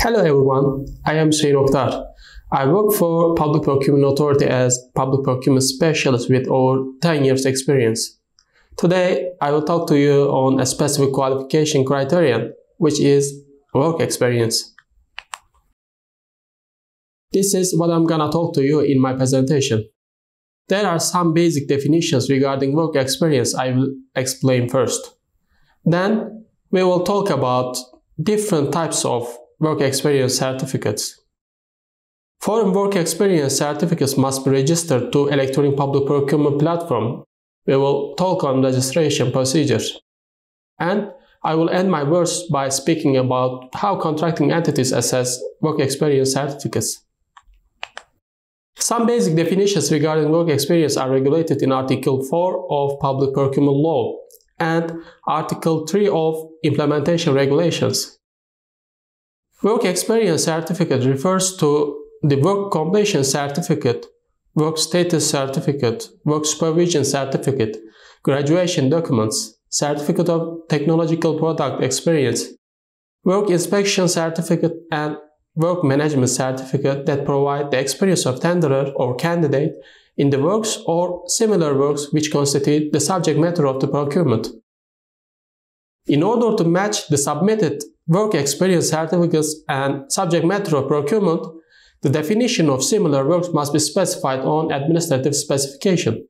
Hello everyone, I am Hüseyin OKTAR. I work for Public Procurement Authority as Public Procurement Specialist with over 10 years experience. Today, I will talk to you on a specific qualification criterion, which is work experience. This is what I'm gonna talk to you in my presentation. There are some basic definitions regarding work experience I will explain first. Then, we will talk about different types of work experience certificates. Foreign work experience certificates must be registered to electronic public procurement platform. We will talk on registration procedures. And I will end my words by speaking about how contracting entities assess work experience certificates. Some basic definitions regarding work experience are regulated in Article 4 of Public Procurement Law and Article 3 of Implementation Regulations. Work experience certificate refers to the work completion certificate, work status certificate, work supervision certificate, graduation documents, certificate of technological product experience, work inspection certificate, and work management certificate that provide the experience of tenderer or candidate in the works or similar works which constitute the subject matter of the procurement. In order to match the submitted work experience certificates and subject matter of procurement, the definition of similar works must be specified on administrative specification.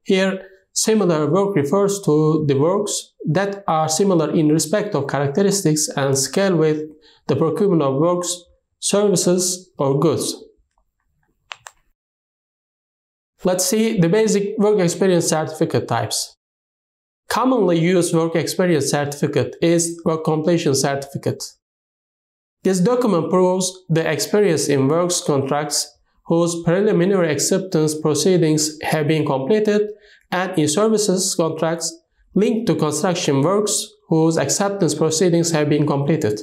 Here, similar work refers to the works that are similar in respect of characteristics and scale with the procurement of works, services, or goods. Let's see the basic work experience certificate types. Commonly used work experience certificate is work completion certificate. This document proves the experience in works contracts whose preliminary acceptance proceedings have been completed and in services contracts linked to construction works whose acceptance proceedings have been completed.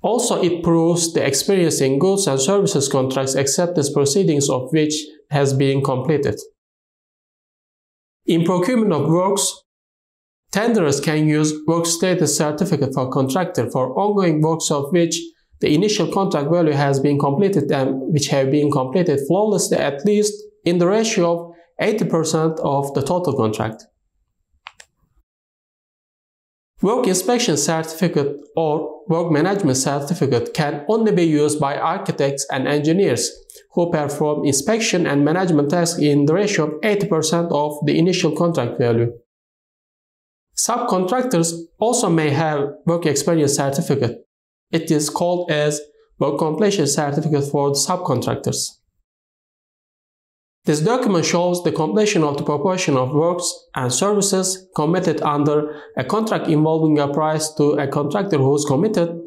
Also, it proves the experience in goods and services contracts acceptance proceedings of which has been completed. In procurement of works, tenderers can use work status certificate for contractor for ongoing works of which the initial contract value has been completed and which have been completed flawlessly at least in the ratio of 80% of the total contract. Work inspection certificate or work management certificate can only be used by architects and engineers who perform inspection and management tasks in the ratio of 80% of the initial contract value. Subcontractors also may have work experience certificate. It is called as work completion certificate for the subcontractors. This document shows the completion of the proportion of works and services committed under a contract involving a price to a contractor who is committed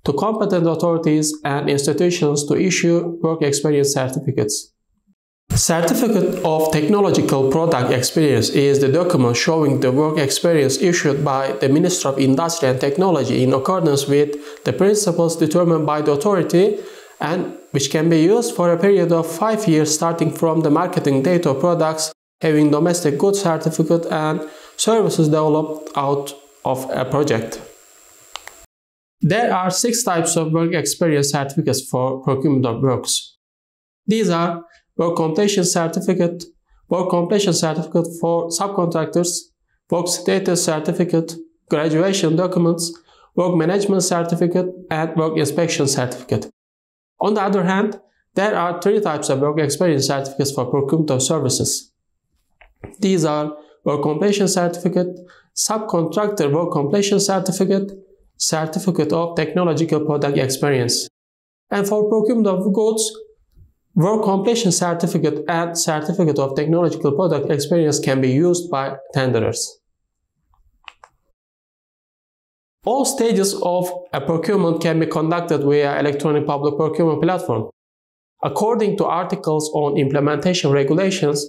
to competent authorities and institutions to issue work experience certificates. Certificate of Technological Product Experience is the document showing the work experience issued by the Ministry of Industry and Technology in accordance with the principles determined by the authority and which can be used for a period of 5 years starting from the marketing date of products having domestic goods certificate and services developed out of a project. There are 6 types of work experience certificates for procurement of works. These are work completion certificate for subcontractors, work status certificate, graduation documents, work management certificate, and work inspection certificate. On the other hand, there are 3 types of work experience certificates for procurement of services. These are work completion certificate, subcontractor work completion certificate, certificate of technological product experience. And for procurement of goods, work completion certificate and certificate of technological product experience can be used by tenderers. All stages of a procurement can be conducted via electronic public procurement platform. According to articles on implementation regulations,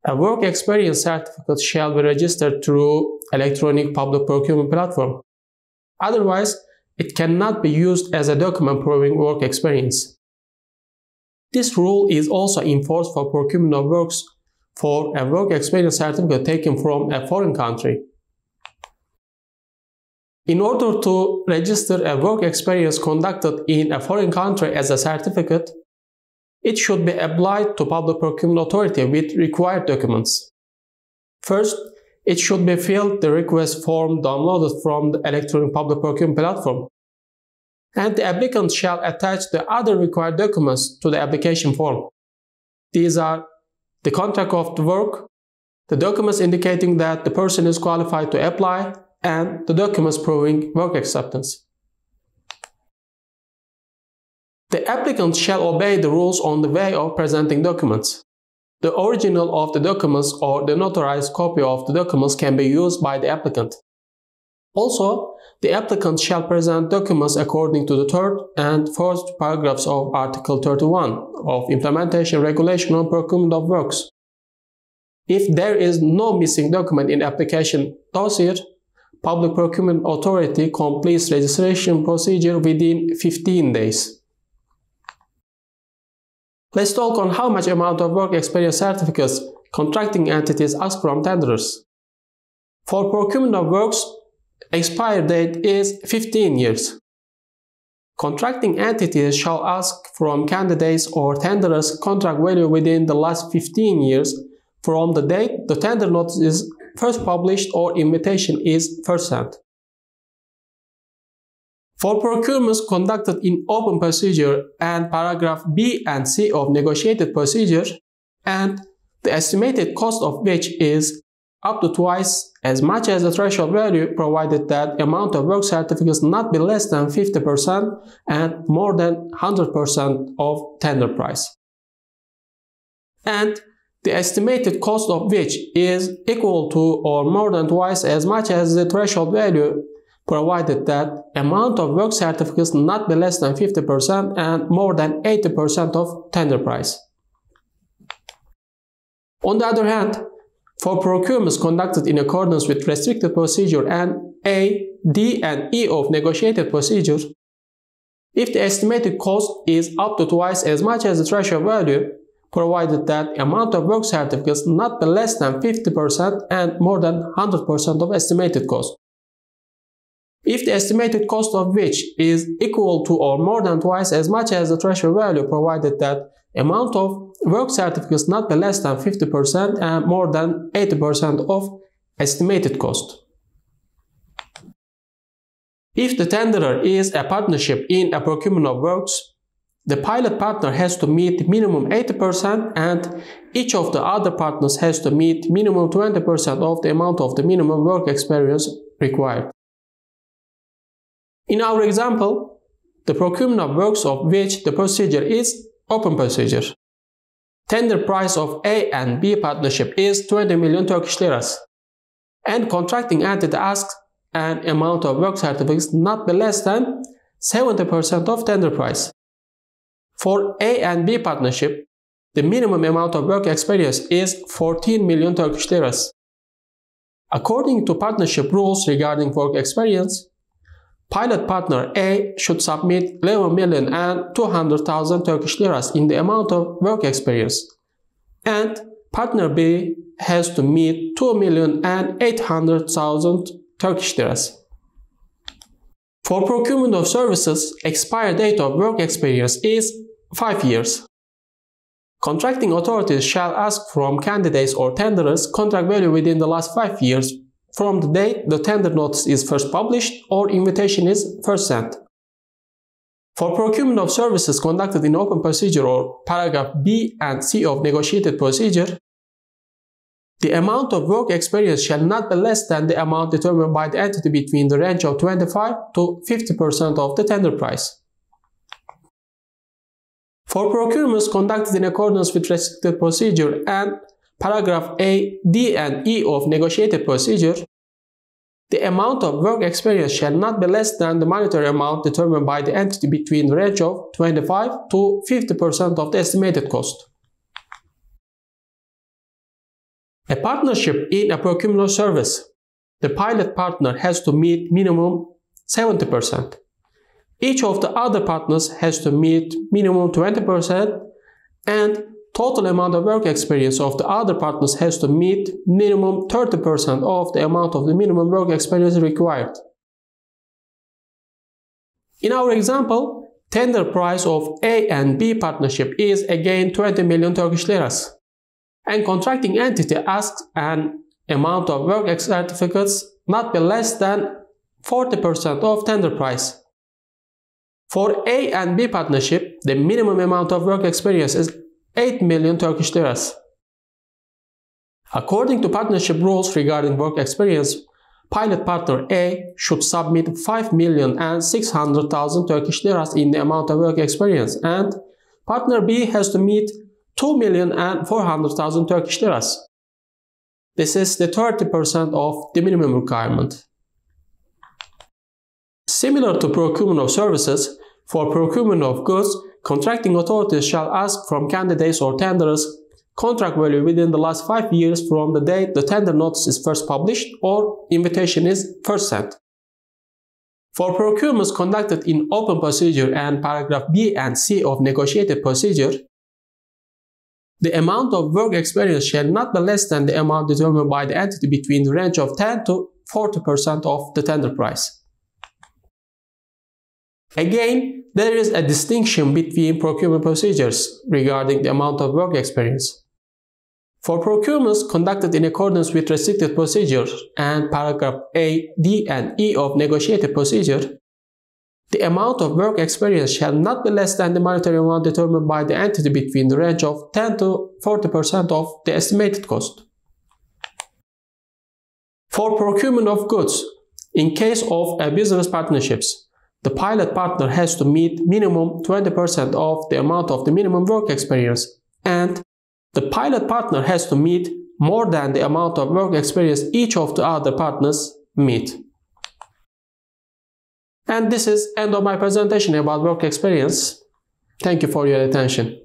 a work experience certificate shall be registered through electronic public procurement platform. Otherwise, it cannot be used as a document proving work experience. This rule is also enforced for procurement of works for a work experience certificate taken from a foreign country. In order to register a work experience conducted in a foreign country as a certificate, it should be applied to Public Procurement Authority with required documents. First, it should be filled the request form downloaded from the electronic public procurement platform, and the applicant shall attach the other required documents to the application form. These are the contract of the work, the documents indicating that the person is qualified to apply, and the documents proving work acceptance. The applicant shall obey the rules on the way of presenting documents. The original of the documents or the notarized copy of the documents can be used by the applicant. Also, the applicant shall present documents according to the third and fourth paragraphs of Article 31 of Implementation Regulation on Procurement of Works. If there is no missing document in application dossier, Public Procurement Authority completes registration procedure within 15 days. Let's talk on how much amount of work experience certificates contracting entities ask from tenderers. For procurement of works, expiry date is 15 years. Contracting entities shall ask from candidates or tenderers contract value within the last 15 years from the date the tender notice is first published or invitation is first sent. For procurements conducted in open procedure and paragraph B and C of negotiated procedure, and the estimated cost of which is up to twice as much as the threshold value, provided that amount of work certificates not be less than 50% and more than 100% of tender price. And the estimated cost of which is equal to or more than twice as much as the threshold value, provided that amount of work certificates not be less than 50% and more than 80% of tender price. On the other hand, for procurements conducted in accordance with restricted procedure and A, D, and E of negotiated procedure, if the estimated cost is up to twice as much as the threshold value, provided that amount of work certificates not be less than 50% and more than 100% of estimated cost. If the estimated cost of which is equal to or more than twice as much as the threshold value, provided that amount of work certificates not be less than 50% and more than 80% of estimated cost. If the tenderer is a partnership in a procurement of works, the pilot partner has to meet minimum 80% and each of the other partners has to meet minimum 20% of the amount of the minimum work experience required. In our example, the procurement of works of which the procedure is open procedure. Tender price of A and B partnership is 20 million Turkish liras, and contracting entity asks an amount of work certificates not be less than 70% of tender price. For A and B partnership, the minimum amount of work experience is 14 million Turkish liras. According to partnership rules regarding work experience, pilot partner A should submit 11,200,000 Turkish liras in the amount of work experience, and partner B has to meet 2,800,000 Turkish liras. For procurement of services, expiry date of work experience is 5 years. Contracting authorities shall ask from candidates or tenderers contract value within the last 5 years from the date the tender notice is first published or invitation is first sent. For procurement of services conducted in open procedure or paragraph B and C of negotiated procedure, the amount of work experience shall not be less than the amount determined by the entity between the range of 25 to 50% of the tender price. For procurements conducted in accordance with restricted procedure and paragraph A, D, and E of negotiated procedure, the amount of work experience shall not be less than the monetary amount determined by the entity between the range of 25 to 50% of the estimated cost. A partnership in a procurement service, the pilot partner has to meet minimum 70%. Each of the other partners has to meet minimum 20%, and total amount of work experience of the other partners has to meet minimum 30% of the amount of the minimum work experience required. In our example, tender price of A and B partnership is again 20 million Turkish liras. And contracting entity asks an amount of work certificates not be less than 40% of tender price. For A and B partnership, the minimum amount of work experience is 8 million Turkish liras. According to partnership rules regarding work experience, pilot partner A should submit 5,600,000 Turkish liras in the amount of work experience, and partner B has to meet 2,400,000 Turkish liras. This is the 30% of the minimum requirement. Similar to procurement of services, for procurement of goods, contracting authorities shall ask from candidates or tenderers contract value within the last 5 years from the date the tender notice is first published or invitation is first sent. For procurements conducted in open procedure and paragraph B and C of negotiated procedure, the amount of work experience shall not be less than the amount determined by the entity between the range of 10 to 40% of the tender price. Again, there is a distinction between procurement procedures regarding the amount of work experience. For procurements conducted in accordance with restricted procedure and paragraph A, D, and E of negotiated procedure, the amount of work experience shall not be less than the monetary amount determined by the entity between the range of 10 to 40% of the estimated cost. For procurement of goods, in case of a business partnerships, the pilot partner has to meet minimum 20% of the amount of the minimum work experience, and the pilot partner has to meet more than the amount of work experience each of the other partners meet. And this is end of my presentation about work experience. Thank you for your attention.